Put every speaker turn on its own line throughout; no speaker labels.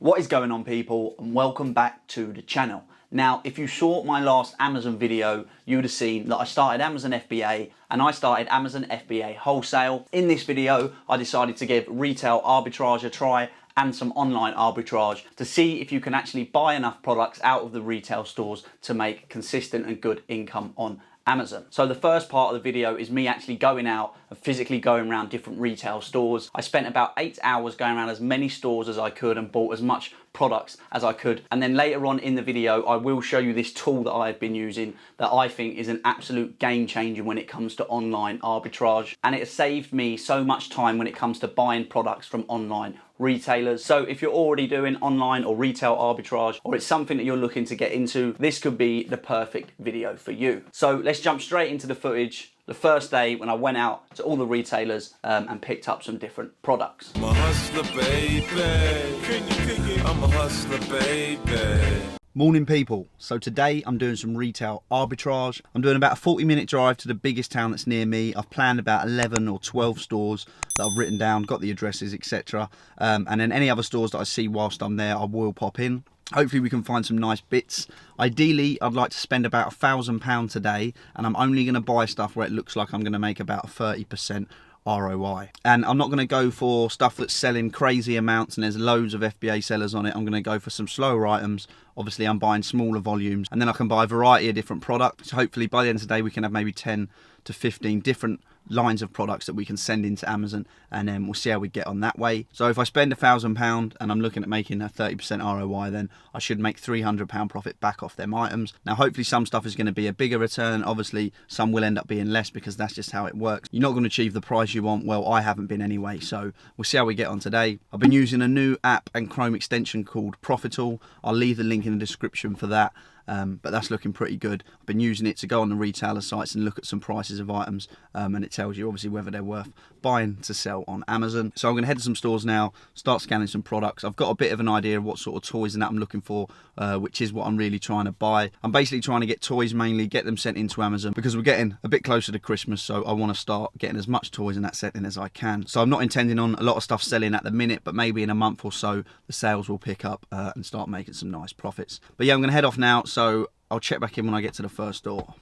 What is going on, people, and welcome back to the channel. Now, if you saw my last Amazon video, you would have seen that I started Amazon FBA and I started Amazon FBA Wholesale. In this video, I decided to give retail arbitrage a try and some online arbitrage to see if you can actually buy enough products out of the retail stores to make consistent and good income on Amazon. So the first part of the video is me actually going out and physically going around different retail stores. I spent about 8 hours going around as many stores as I could and bought as much products as I could. And then later on in the video, I will show you this tool that I've been using that I think is an absolute game changer when it comes to online arbitrage. And it has saved me so much time when it comes to buying products from online retailers. So if you're already doing online or retail arbitrage, or it's something that you're looking to get into, this could be the perfect video for you. So let's jump straight into the footage. The first day when I went out to all the retailers and picked up some different products.
I'm a hustler, baby. I'm a hustler, baby.
Morning, people. So today I'm doing some retail arbitrage. I'm doing about a 40-minute drive to the biggest town that's near me. I've planned about 11 or 12 stores that I've written down, got the addresses, etc. And then any other stores that I see whilst I'm there, I will pop in. Hopefully we can find some nice bits. Ideally, I'd like to spend about £1,000 today, and I'm only going to buy stuff where it looks like I'm going to make about a 30% ROI. And I'm not going to go for stuff that's selling crazy amounts and there's loads of FBA sellers on it. I'm going to go for some slower items. Obviously, I'm buying smaller volumes, and then I can buy a variety of different products. So hopefully by the end of the day, we can have maybe 10 to 15 different lines of products that we can send into Amazon, and then we'll see how we get on that way. So if I spend £1,000 and I'm looking at making a 30% ROI, then I should make £300 profit back off them items. Now hopefully some stuff is going to be a bigger return. Obviously some will end up being less because that's just how it works. You're not going to achieve the price you want. Well, I haven't been anyway, so we'll see how we get on today. I've been using a new app and Chrome extension called Profitable. I'll leave the link in the description for that. But that's looking pretty good. I've been using it to go on the retailer sites and look at some prices of items, and it tells you obviously whether they're worth buying to sell on Amazon. So I'm going to head to some stores now, start scanning some products. I've got a bit of an idea of what sort of toys and that I'm looking for, which is what I'm really trying to buy. I'm basically trying to get toys mainly, get them sent into Amazon because we're getting a bit closer to Christmas, so I want to start getting as much toys and that sent in as I can. So I'm not intending on a lot of stuff selling at the minute, but maybe in a month or so the sales will pick up and start making some nice profits. But yeah, I'm going to head off now, so I'll check back in when I get to the first store.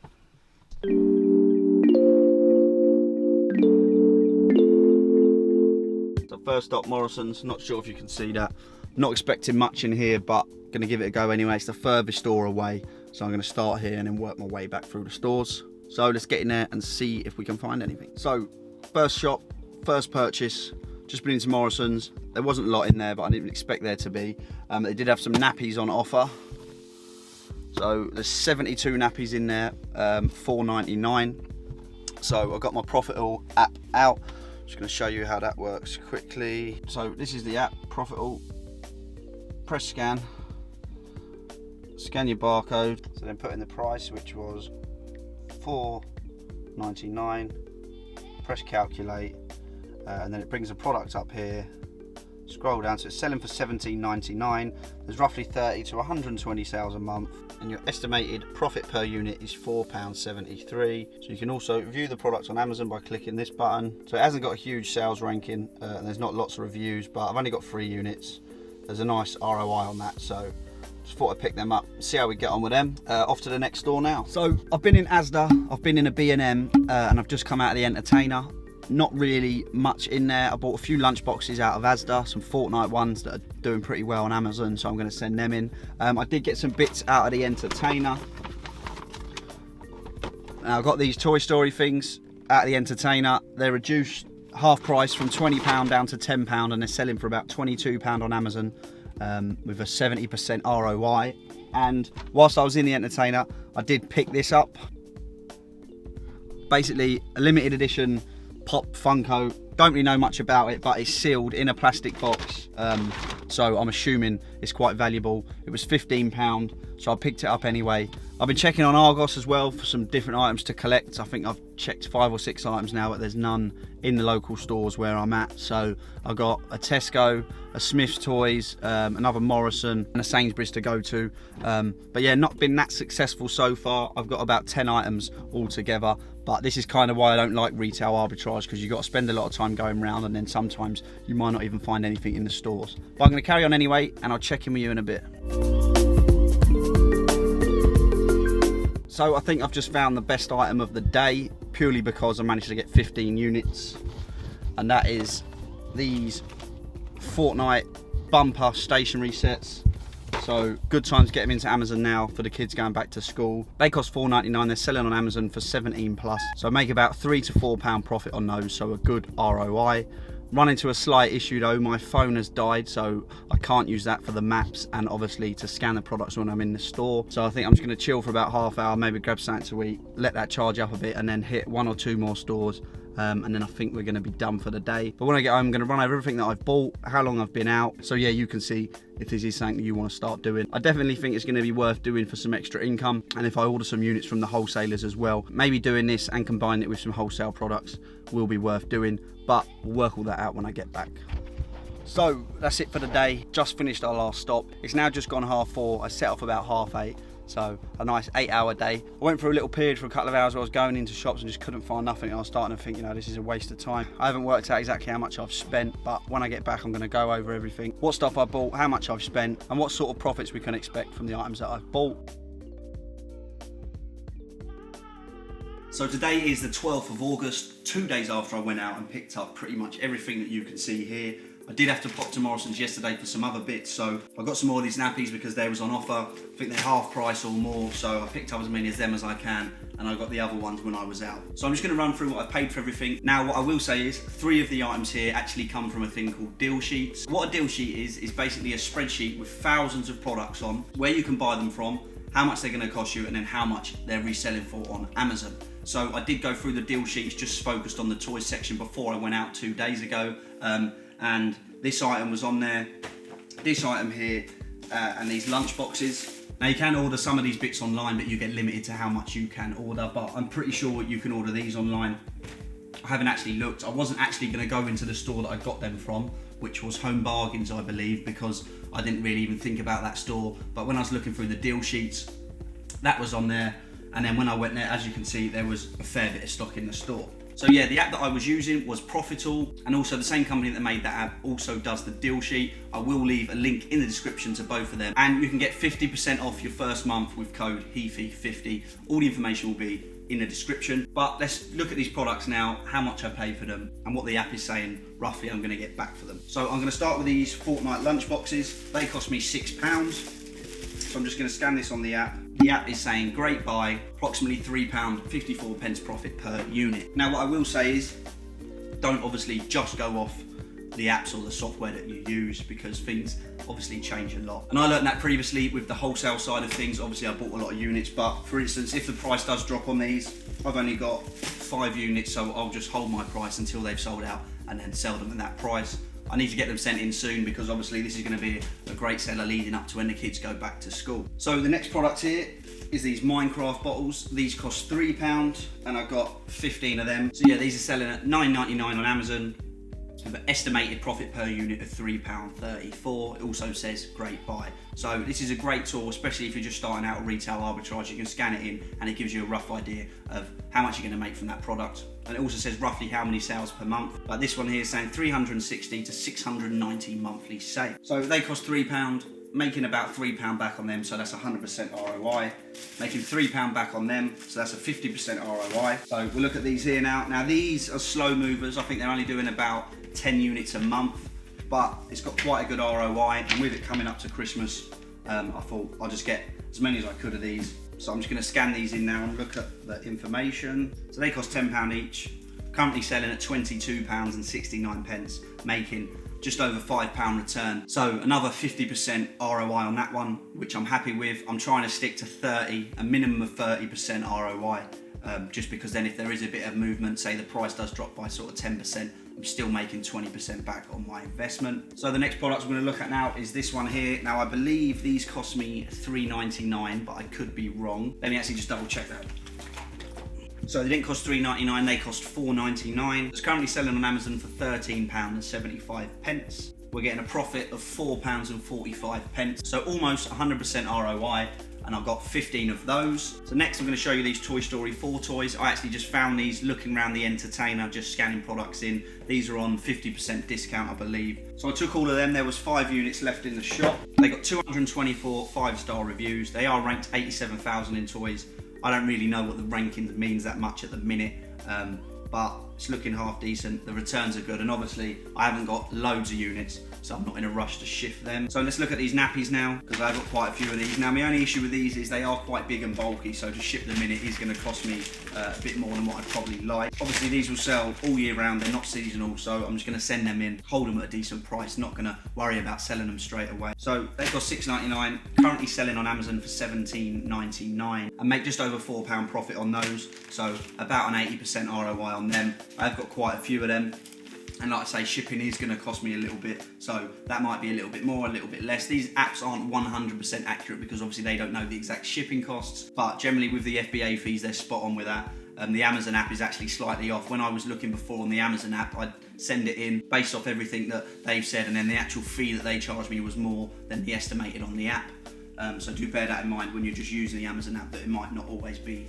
So first stop, Morrison's. Not sure if you can see that. Not expecting much in here, but going to give it a go anyway. It's the furthest store away, so I'm going to start here and then work my way back through the stores. So let's get in there and see if we can find anything. So first shop, first purchase. Just been into Morrison's. There wasn't a lot in there, but I didn't expect there to be. They did have some nappies on offer. So there's 72 nappies in there, $4.99. So I've got my Profitable app out. Just going to show you how that works quickly. So this is the app, Profitable. Press scan. Scan your barcode. So then put in the price, which was $4.99. Press calculate, and then it brings the product up here. Scroll down, so it's selling for $17.99. There's roughly 30 to 120 sales a month, and your estimated profit per unit is £4.73. So you can also view the product on Amazon by clicking this button. So it hasn't got a huge sales ranking, and there's not lots of reviews, but I've only got 3 units. There's a nice ROI on that, so just thought I'd pick them up, see how we get on with them. Off to the next store now. So I've been in Asda, I've been in a B&M, and I've just come out of the Entertainer. Not really much in there. I bought a few lunch boxes out of Asda, some Fortnite ones that are doing pretty well on Amazon, so I'm going to send them in. I did get some bits out of the Entertainer. Now I've got these Toy Story things out of the Entertainer. They're reduced half price from £20 down to £10, and they're selling for about £22 on Amazon with a 70% ROI. And whilst I was in the Entertainer, I did pick this up. Basically a limited edition Pop Funko. Don't really know much about it, but it's sealed in a plastic box, so I'm assuming it's quite valuable. It was £15, so I picked it up anyway. I've been checking on Argos as well for some different items to collect. I think I've checked 5 or 6 items now, but there's none in the local stores where I'm at. So I've got a Tesco, a Smith's Toys, another Morrison and a Sainsbury's to go to. But yeah, not been that successful so far. I've got about 10 items altogether, but this is kind of why I don't like retail arbitrage, because you've got to spend a lot of time going around and then sometimes you might not even find anything in the stores. But I'm going to carry on anyway and I'll check in with you in a bit. So I think I've just found the best item of the day, purely because I managed to get 15 units, and that is these Fortnite bumper stationery sets. So good time to get them into Amazon now for the kids going back to school. They cost £4.99, they're selling on Amazon for 17 plus. So I make about £3 to £4 profit on those, so a good ROI. Run into a slight issue though, my phone has died, so I can't use that for the maps and obviously to scan the products when I'm in the store. So I think I'm just going to chill for about half hour, maybe grab something to eat, let that charge up a bit and then hit 1 or 2 more stores. And then I think we're going to be done for the day. But when I get home, I'm going to run over everything that I've bought, how long I've been out. So yeah, you can see if this is something that you want to start doing. I definitely think it's going to be worth doing for some extra income. And if I order some units from the wholesalers as well, maybe doing this and combine it with some wholesale products will be worth doing. But we'll work all that out when I get back. So that's it for the day. Just finished our last stop. It's now just gone 4:30. I set off about 8:30. So a nice 8-hour day. I went for a little period for a couple of hours where I was going into shops and just couldn't find nothing. I was starting to think, you know, this is a waste of time. I haven't worked out exactly how much I've spent, but when I get back, I'm going to go over everything. What stuff I bought, how much I've spent, and what sort of profits we can expect from the items that I've bought. So today is the 12th of August, 2 days after I went out and picked up pretty much everything that you can see here. I did have to pop to Morrison's yesterday for some other bits, so I got some more of these nappies because they was on offer. I think they're half price or more, so I picked up as many of them as I can, and I got the other ones when I was out. So I'm just going to run through what I paid for everything. Now what I will say is 3 of the items here actually come from a thing called deal sheets. What a deal sheet is basically a spreadsheet with thousands of products on, where you can buy them from, how much they're going to cost you, and then how much they're reselling for on Amazon. So I did go through the deal sheets, just focused on the toys section before I went out 2 days ago, and this item was on there, this item here, and these lunch boxes. Now you can order some of these bits online, but you get limited to how much you can order, but I'm pretty sure you can order these online. I haven't actually looked. I wasn't actually going to go into the store that I got them from, which was Home Bargains, I believe, because I didn't really even think about that store. But when I was looking through the deal sheets, that was on there. And then when I went there, as you can see, there was a fair bit of stock in the store. So yeah, the app that I was using was Profitall, and also the same company that made that app also does the deal sheet. I will leave a link in the description to both of them, and you can get 50% off your first month with code HEFI50. All the information will be in the description. But let's look at these products now, how much I paid for them, and what the app is saying roughly I'm going to get back for them. So I'm going to start with these Fortnite lunch boxes. They cost me £6. So I'm just going to scan this on the app. The app is saying great buy, approximately £3.54 profit per unit. Now what I will say is, don't obviously just go off the apps or the software that you use, because things obviously change a lot. And I learned that previously with the wholesale side of things. Obviously I bought a lot of units, but for instance, if the price does drop on these, I've only got 5 units, so I'll just hold my price until they've sold out and then sell them at that price. I need to get them sent in soon, because obviously this is going to be a great seller leading up to when the kids go back to school. So the next product here is these Minecraft bottles. These cost £3 and I got 15 of them. So yeah, these are selling at £9.99 on Amazon, with an estimated profit per unit of £3.34. It also says great buy. So this is a great tool, especially if you're just starting out retail arbitrage. You can scan it in and it gives you a rough idea of how much you're going to make from that product. And it also says roughly how many sales per month. But this one here is saying 360 to 690 monthly sales. So they cost £3, making about £3 back on them, so that's 100% ROI. Making £3 back on them, so that's a 50% ROI. So we'll look at these here now. Now these are slow movers. I think they're only doing about 10 units a month, but it's got quite a good ROI. And with it coming up to Christmas, I thought I'll just get as many as I could of these. So I'm just going to scan these in now and look at the information. So they cost £10 each. Currently selling at £22.69, making just over £5 return. So another 50% ROI on that one, which I'm happy with. I'm trying to stick to 30, a minimum of 30% ROI, just because then if there is a bit of movement, say the price does drop by sort of 10%, I'm still making 20% back on my investment. So the next product we're going to look at now is this one here. Now I believe these cost me $3.99, but I could be wrong. Let me actually just double check that. So they didn't cost $3.99, they cost $4.99. It's currently selling on Amazon for £13.75. We're getting a profit of £4.45, so almost 100% ROI, and I've got 15 of those. So next I'm going to show you these Toy Story 4 toys. I actually just found these looking around the entertainer, just scanning products in. These are on 50% discount, I believe. So I took all of them. There was 5 units left in the shop. They got 224 5-star reviews. They are ranked 87,000 in toys. I don't really know what the ranking means that much at the minute, but it's looking half decent. The returns are good, and obviously I haven't got loads of units, so I'm not in a rush to shift them. So let's look at these nappies now, because I've got quite a few of these. Now my only issue with these is they are quite big and bulky, so to ship them in it is going to cost me a bit more than what I'd probably like. Obviously these will sell all year round, they're not seasonal, so I'm just going to send them in, hold them at a decent price, not going to worry about selling them straight away. So they cost $6.99, currently selling on Amazon for $17.99, and make just over £4 profit on those, so about an 80% ROI on them. I've got quite a few of them, and like I say, shipping is going to cost me a little bit, so that might be a little bit more, a little bit less. These apps aren't 100% accurate because obviously they don't know the exact shipping costs, but generally with the FBA fees they're spot on with that. The Amazon app is actually slightly off. When I was looking before on the Amazon app, I'd send it in based off everything that they've said, and then the actual fee that they charged me was more than the estimated on the app. So do bear that in mind when you're just using the Amazon app, that it might not always be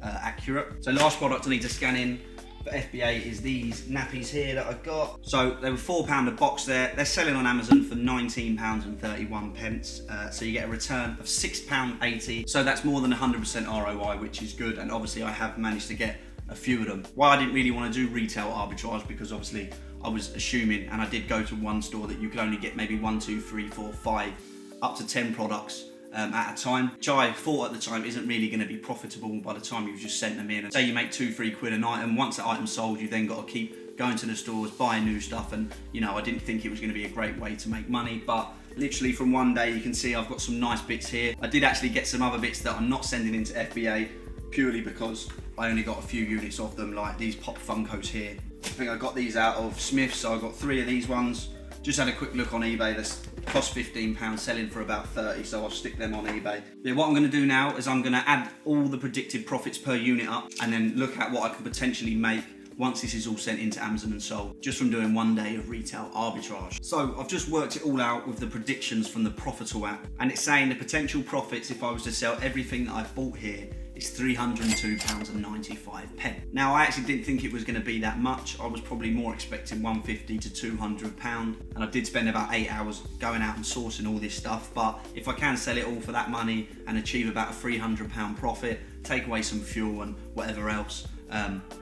accurate. So last product I need to scan in for FBA is these nappies here that I've got. So they were £4 a box there. They're selling on Amazon for £19.31. So you get a return of £6.80. So that's more than 100% ROI, which is good. And obviously I have managed to get a few of them. Why I didn't really want to do retail arbitrage, because obviously I was assuming, and I did go to one store, that you could only get maybe 1, 2, 3, 4, 5, up to 10 products at a time, which I thought at the time isn't really going to be profitable by the time you've just sent them in. And say you make 2-3 quid an item, once the item's sold, you then got to keep going to the stores, buying new stuff, and you know, I didn't think it was going to be a great way to make money, but literally from one day you can see I've got some nice bits here. I did actually get some other bits that I'm not sending into FBA, purely because I only got a few units of them, like these Pop Funkos here. I think I got these out of Smith's, so I got 3 of these ones. Just had a quick look on eBay, this cost £15, selling for about 30, so I'll stick them on eBay. Yeah, what I'm going to do now is I'm going to add all the predicted profits per unit up, and then look at what I could potentially make once this is all sent into Amazon and sold, just from doing one day of retail arbitrage. So I've just worked it all out with the predictions from the Profital app, and it's saying the potential profits if I was to sell everything that I've bought here is £302.95. Now I actually didn't think it was going to be that much. I was probably more expecting £150 to £200, and I did spend about 8 hours going out and sourcing all this stuff, but if I can sell it all for that money and achieve about a £300 profit, take away some fuel and whatever else,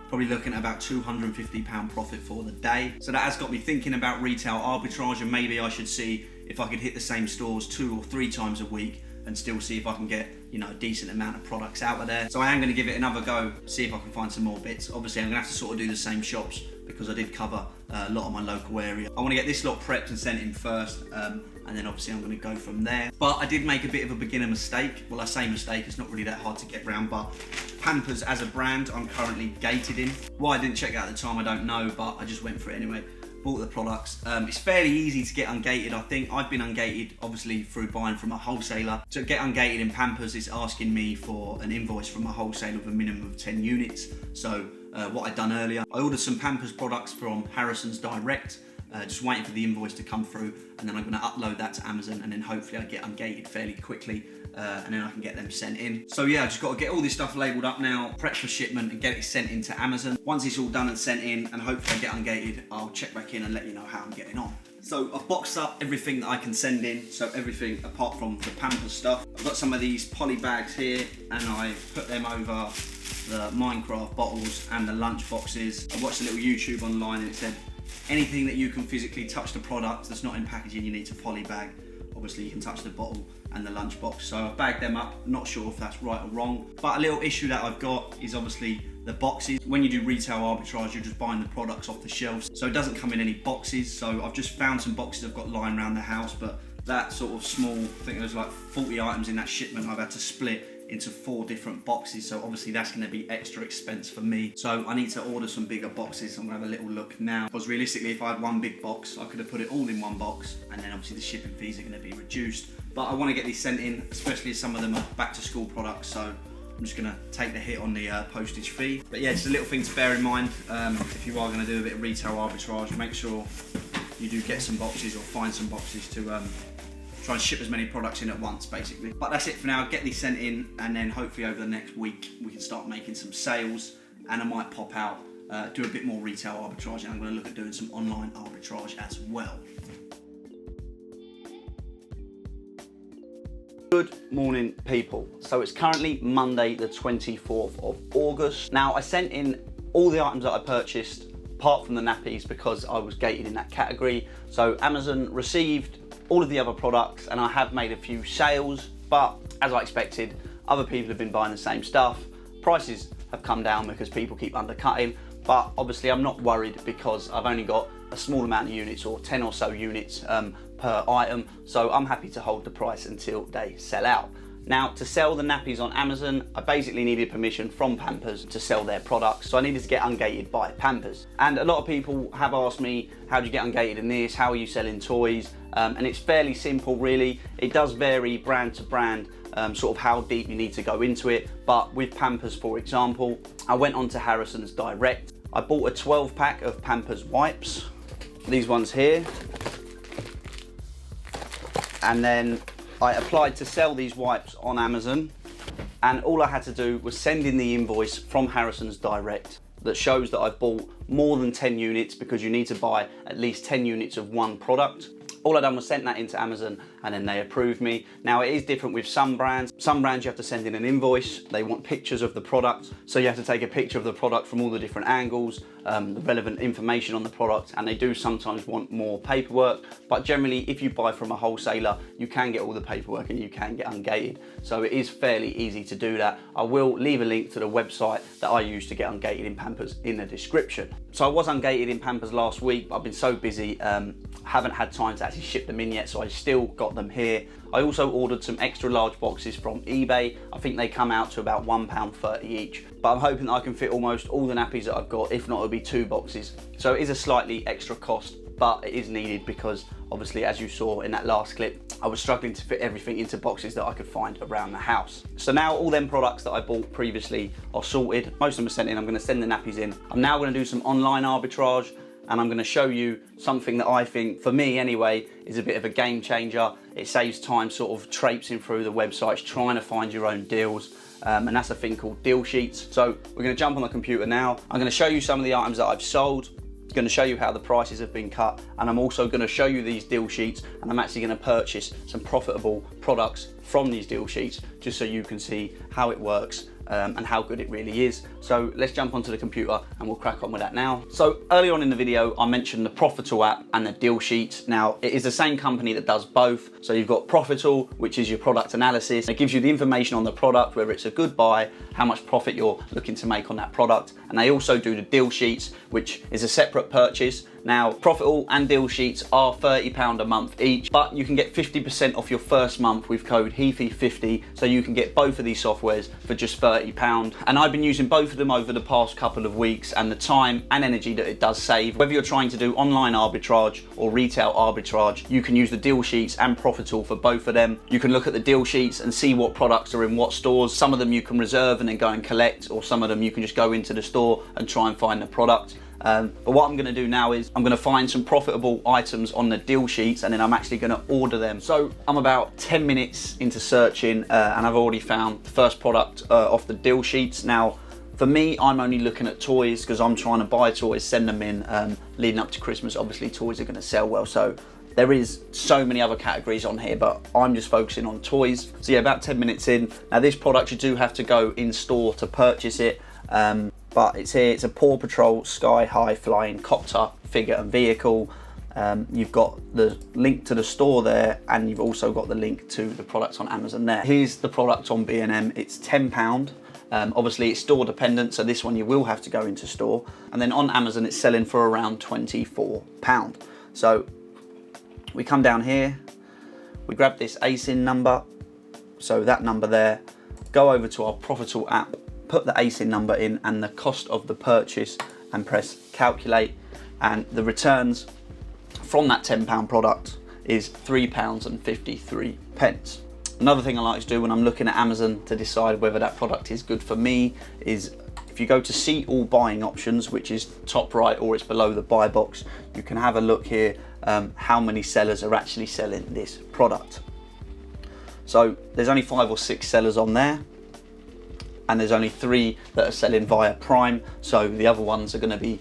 probably looking at about £250 profit for the day. So that has got me thinking about retail arbitrage, and maybe I should see if I could hit the same stores 2 or 3 times a week and still see if I can get, you know, a decent amount of products out of there. So I am going to give it another go, see if I can find some more bits. Obviously I'm going to have to sort of do the same shops because I did cover a lot of my local area. I want to get this lot prepped and sent in first, and then obviously I'm going to go from there. But I did make a bit of a beginner mistake. Well, I say mistake, it's not really that hard to get around, but Pampers as a brand I'm currently gated in. Why I didn't check it out at the time I don't know, but I just went for it anyway. Bought the products. It's fairly easy to get ungated, I think. I've been ungated obviously through buying from a wholesaler. To get ungated in Pampers is asking me for an invoice from a wholesaler with a minimum of 10 units. So what I'd done earlier, I ordered some Pampers products from Harrison's Direct, just waiting for the invoice to come through, and then I'm going to upload that to Amazon, and then hopefully I get ungated fairly quickly, and then I can get them sent in. So yeah, I just got to get all this stuff labelled up now, prep for shipment, and get it sent into Amazon. Once it's all done and sent in, and hopefully I get ungated, I'll check back in and let you know how I'm getting on. So I've boxed up everything that I can send in, so everything apart from the Pampers stuff. I've got some of these poly bags here, and I put them over the Minecraft bottles and the lunch boxes. I watched a little YouTube online, and it said anything that you can physically touch the product that's not in packaging, you need to poly bag. Obviously you can touch the bottle and the lunchbox, so I've bagged them up. Not sure if that's right or wrong, but a little issue that I've got is obviously the boxes. When you do retail arbitrage, you're just buying the products off the shelves, so it doesn't come in any boxes. So I've just found some boxes I've got lying around the house, but that sort of small, I think there's like 40 items in that shipment I've had to split into 4 different boxes, so obviously that's going to be extra expense for me. So I need to order some bigger boxes. I'm going to have a little look now, because realistically if I had one big box I could have put it all in one box, and then obviously the shipping fees are going to be reduced. But I want to get these sent in, especially as some of them are back to school products, so I'm just going to take the hit on the postage fee. But yeah, it's a little thing to bear in mind. If you are going to do a bit of retail arbitrage, make sure you do get some boxes or find some boxes to try and ship as many products in at once, basically. But that's it for now. Get these sent in, and then hopefully over the next week we can start making some sales, and I might pop out, do a bit more retail arbitrage, and I'm going to look at doing some online arbitrage as well. Good morning, people. So it's currently Monday the 24th of August. Now I sent in all the items that I purchased apart from the nappies because I was gated in that category. So Amazon received all of the other products, and I have made a few sales, but as I expected, other people have been buying the same stuff. Prices have come down because people keep undercutting, but obviously I'm not worried because I've only got a small amount of units, or 10 or so units per item, so I'm happy to hold the price until they sell out. Now, to sell the nappies on Amazon, I basically needed permission from Pampers to sell their products, so I needed to get ungated by Pampers. And a lot of people have asked me, how do you get ungated in this? How are you selling toys? And it's fairly simple, really. It does vary brand to brand, sort of how deep you need to go into it. But with Pampers, for example, I went onto Harrison's Direct. I bought a 12 pack of Pampers wipes, these ones here. And then I applied to sell these wipes on Amazon, and all I had to do was send in the invoice from Harrison's Direct that shows that I've bought more than 10 units, because you need to buy at least 10 units of one product. All I done was send that into Amazon, and then they approved me. Now it is different with some brands. Some brands you have to send in an invoice. They want pictures of the product. So you have to take a picture of the product from all the different angles, the relevant information on the product, and they do sometimes want more paperwork. But generally, if you buy from a wholesaler, you can get all the paperwork and you can get ungated. So it is fairly easy to do that. I will leave a link to the website that I use to get ungated in Pampers in the description. So I was ungated in Pampers last week, but I've been so busy, haven't had time to actually ship them in yet, so I still got them here. I also ordered some extra large boxes from eBay. I think they come out to about £1.30 each, but I'm hoping that I can fit almost all the nappies that I've got. If not, it'll be 2 boxes. So it is a slightly extra cost, but it is needed because obviously, as you saw in that last clip, I was struggling to fit everything into boxes that I could find around the house. So now all them products that I bought previously are sorted. Most of them are sent in. I'm going to send the nappies in. I'm now going to do some online arbitrage, and I'm going to show you something that I think, for me anyway, is a bit of a game changer. It saves time sort of traipsing through the websites, trying to find your own deals. And that's a thing called deal sheets. So we're going to jump on the computer now. I'm going to show you some of the items that I've sold. I'm going to show you how the prices have been cut, and I'm also going to show you these deal sheets, and I'm actually going to purchase some profitable products from these deal sheets just so you can see how it works and how good it really is. So let's jump onto the computer and we'll crack on with that now. So earlier on in the video, I mentioned the Profitable app and the deal sheets. Now it is the same company that does both. So you've got Profitable, which is your product analysis. It gives you the information on the product, whether it's a good buy, how much profit you're looking to make on that product. And they also do the deal sheets, which is a separate purchase. Now, Profitable and deal sheets are £30 a month each, but you can get 50% off your first month with code HEFI50, so you can get both of these softwares for just £30. And I've been using both of them over the past couple of weeks, and the time and energy that it does save. Whether you're trying to do online arbitrage or retail arbitrage, you can use the deal sheets and Profitable for both of them. You can look at the deal sheets and see what products are in what stores. Some of them you can reserve and then go and collect, or some of them you can just go into the store and try and find the product. But what I'm going to do now is I'm going to find some profitable items on the deal sheets, and then I'm actually going to order them. So I'm about 10 minutes into searching, and I've already found the first product off the deal sheets. Now, for me, I'm only looking at toys because I'm trying to buy toys, send them in leading up to Christmas. Obviously, toys are going to sell well, so there is so many other categories on here, but I'm just focusing on toys. So yeah, about 10 minutes in. Now, this product, you do have to go in store to purchase it. But it's here, it's a Paw Patrol Sky High Flying Copter figure and vehicle. You've got the link to the store there, and you've also got the link to the products on Amazon there. Here's the product on B&M, it's £10. Obviously it's store dependent, so this one you will have to go into store. And then on Amazon it's selling for around £24. So we come down here, we grab this ASIN number, so that number there,
go over to our Profitable app, put the ASIN number in and the cost of the purchase and press calculate, and the returns from that £10 product is £3.53. Another thing I like to do when I'm looking at Amazon to decide whether that product is good for me is if you go to see all buying options, which is top right or it's below the buy box, you can have a look here how many sellers are actually selling this product. So there's only 5 or 6 sellers on there, and there's only 3 that are selling via Prime, so the other ones are going to be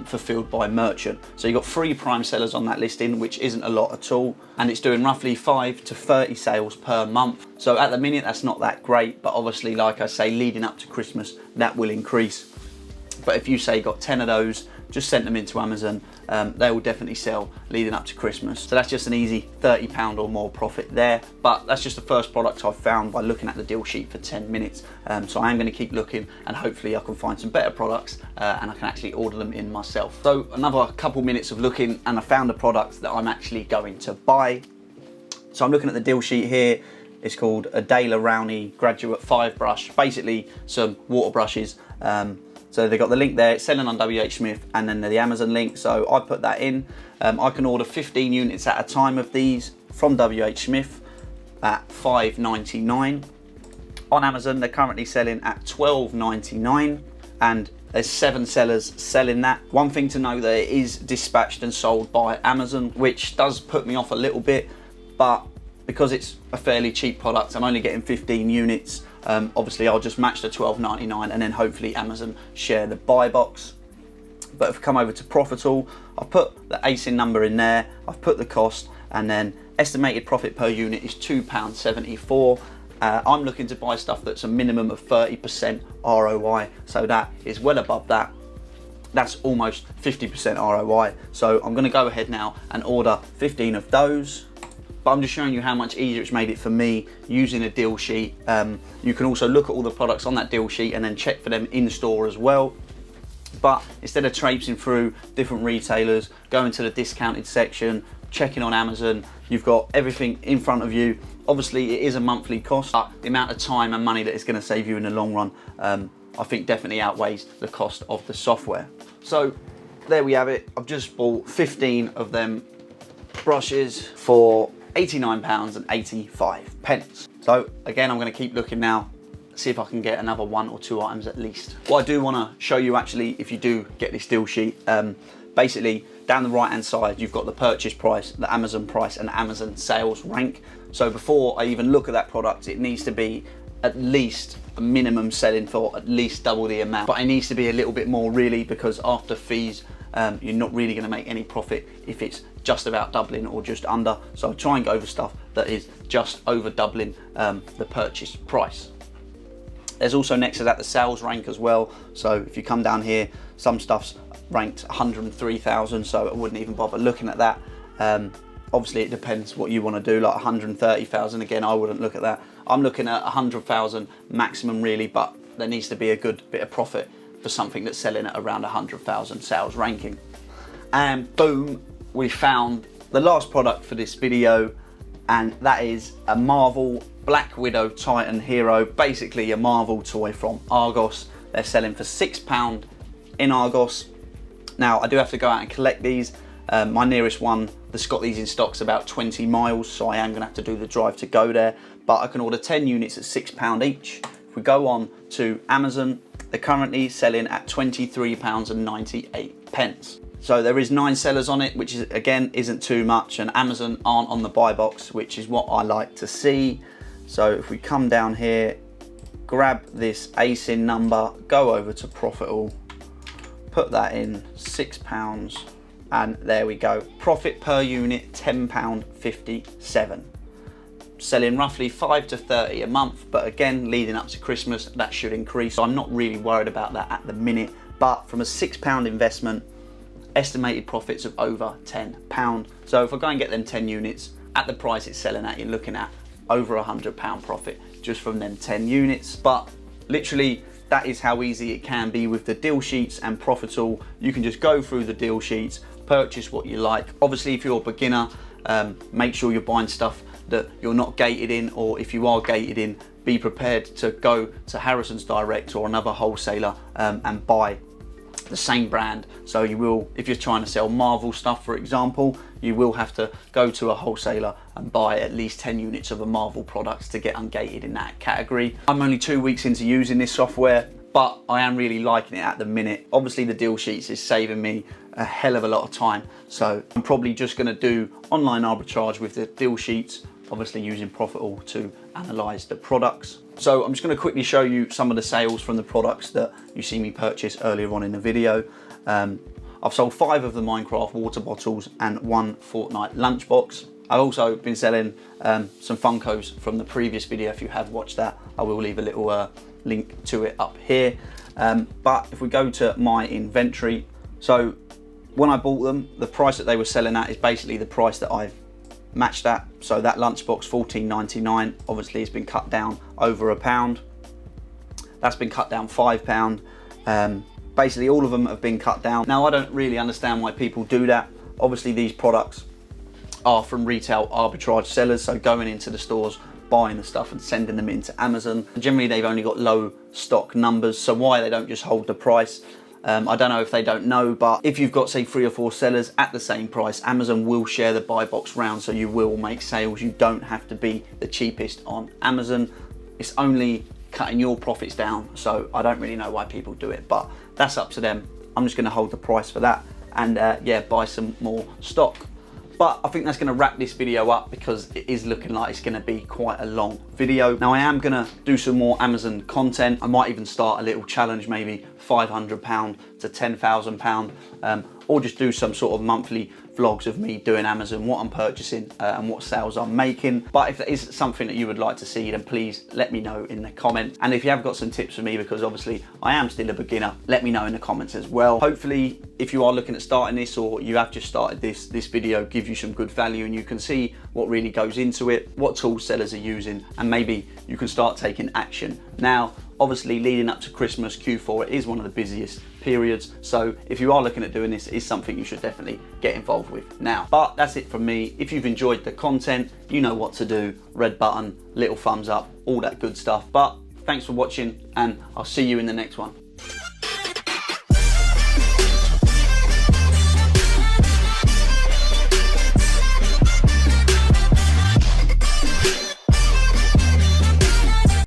fulfilled by merchant. So you've got 3 Prime sellers on that listing, which isn't a lot at all, and it's doing roughly 5 to 30 sales per month. So at the minute that's not that great, but obviously, like I say, leading up to Christmas that will increase. But if you say got 10 of those, just sent them into Amazon, they will definitely sell leading up to Christmas. So that's just an easy £30 or more profit there. But that's just the first product I've found by looking at the deal sheet for 10 minutes. So I am going to keep looking, and hopefully I can find some better products and I can actually order them in myself. So another couple minutes of looking, and I found a product that I'm actually going to buy. So I'm looking at the deal sheet here. It's called a Dale Rowney Graduate 5 brush, basically some water brushes. So they've got the link there, it's selling on WH Smith, and then the Amazon link, so I put that in. I can order 15 units at a time of these from WH Smith at $5.99. On Amazon, they're currently selling at $12.99, and there's 7 sellers selling that. One thing to know, that it is dispatched and sold by Amazon, which does put me off a little bit, but because it's a fairly cheap product, I'm only getting 15 units. Obviously I'll just match the $12.99 and then hopefully Amazon share the buy box. But if we come over to Profitable, I've put the ASIN number in there, I've put the cost, and then estimated profit per unit is £2.74. I'm looking to buy stuff that's a minimum of 30% ROI, so that is well above that. That's almost 50% ROI. So I'm gonna go ahead now and order 15 of those. But I'm just showing you how much easier it's made it for me using a deal sheet. You can also look at all the products on that deal sheet and then check for them in store as well. But instead of traipsing through different retailers, going to the discounted section, checking on Amazon, you've got everything in front of you. Obviously it is a monthly cost, but the amount of time and money that it's going to save you in the long run, I think definitely outweighs the cost of the software. So there we have it. I've just bought 15 of them brushes for £89.85. So again, I'm going to keep looking now, see if I can get another 1 or 2 items at least. What I do want to show you actually, if you do get this deal sheet, basically down the right hand side you've got the purchase price, the Amazon price, and the Amazon sales rank. So before I even look at that product, it needs to be at least a minimum selling for at least double the amount, but it needs to be a little bit more really, because after fees you're not really going to make any profit if it's just about doubling or just under. So I try and go over stuff that is just over doubling the purchase price. There's also next to that the sales rank as well. So if you come down here, some stuff's ranked 103,000, so I wouldn't even bother looking at that. Obviously it depends what you want to do, like 130,000, again I wouldn't look at that. I'm looking at 100,000 maximum really, but there needs to be a good bit of profit for something that's selling at around 100,000 sales ranking. And boom, we found the last product for this video, and that is a Marvel Black Widow Titan Hero, basically a Marvel toy from Argos. They're selling for £6 in Argos. Now I do have to go out and collect these. My nearest one that's got these in stock is about 20 miles, so I am going to have to do the drive to go there, but I can order 10 units at £6 each. If we go on to Amazon, they're currently selling at £23.98. So there is 9 sellers on it, which is, again, isn't too much, and Amazon aren't on the buy box, which is what I like to see. So if we come down here, grab this ASIN number, go over to Profitable, put that in, £6, and there we go. Profit per unit, £10.57. Selling roughly 5 to 30 a month, but again, leading up to Christmas, that should increase. So I'm not really worried about that at the minute, but from a £6 investment, estimated profits of over £10. So if I go and get them 10 units at the price it's selling at, you're looking at over £100 profit just from them 10 units. But literally, that is how easy it can be with the deal sheets and Profitable. You can just go through the deal sheets, purchase what you like. Obviously, if you're a beginner, make sure you're buying stuff that you're not gated in, or if you are gated in, be prepared to go to Harrison's Direct or another wholesaler and buy the same brand. So you will, if you're trying to sell Marvel stuff, for example, you will have to go to a wholesaler and buy at least 10 units of a Marvel products to get ungated in that category. I'm only 2 weeks into using this software, but I am really liking it at the minute. Obviously the deal sheets is saving me a hell of a lot of time. So I'm probably just gonna do online arbitrage with the deal sheets, obviously using Profitable to analyze the products. So I'm just gonna quickly show you some of the sales from the products that you see me purchase earlier on in the video. I've sold 5 of the Minecraft water bottles and 1 Fortnite lunchbox. I've also been selling some Funkos from the previous video. If you have watched that, I will leave a little link to it up here. But if we go to my inventory, so when I bought them, the price that they were selling at is basically the price that I've matched at. So that lunchbox, $14.99, obviously it's been cut down over £1. That's been cut down £5. Basically all of them have been cut down. Now I don't really understand why people do that. Obviously these products are from retail arbitrage sellers, so going into the stores, buying the stuff and sending them into Amazon. Generally they've only got low stock numbers, so why they don't just hold the price, I don't know if they don't know, but if you've got say 3 or 4 sellers at the same price, Amazon will share the buy box round, so you will make sales. You don't have to be the cheapest on Amazon. It's only cutting your profits down, so I don't really know why people do it, but that's up to them. I'm just going to hold the price for that and yeah, buy some more stock. But I think that's going to wrap this video up because it is looking like it's going to be quite a long video. Now I am going to do some more Amazon content. I might even start a little challenge, maybe £500 to £10,000, or just do some sort of monthly vlogs of me doing Amazon, what I'm purchasing and what sales I'm making. But if there is something that you would like to see, then please let me know in the comments. And if you have got some tips for me, because obviously I am still a beginner, let me know in the comments as well. Hopefully if you are looking at starting this, or you have just started this video gives you some good value and you can see what really goes into it, what tools sellers are using, and maybe you can start taking action. Now obviously leading up to Christmas, Q4, it is one of the busiest periods, so if you are looking at doing this, it is something you should definitely get involved with now. But that's it from me. If you've enjoyed the content, you know what to do. Red button, little thumbs up, all that good stuff. But thanks for watching and I'll see you in the next one.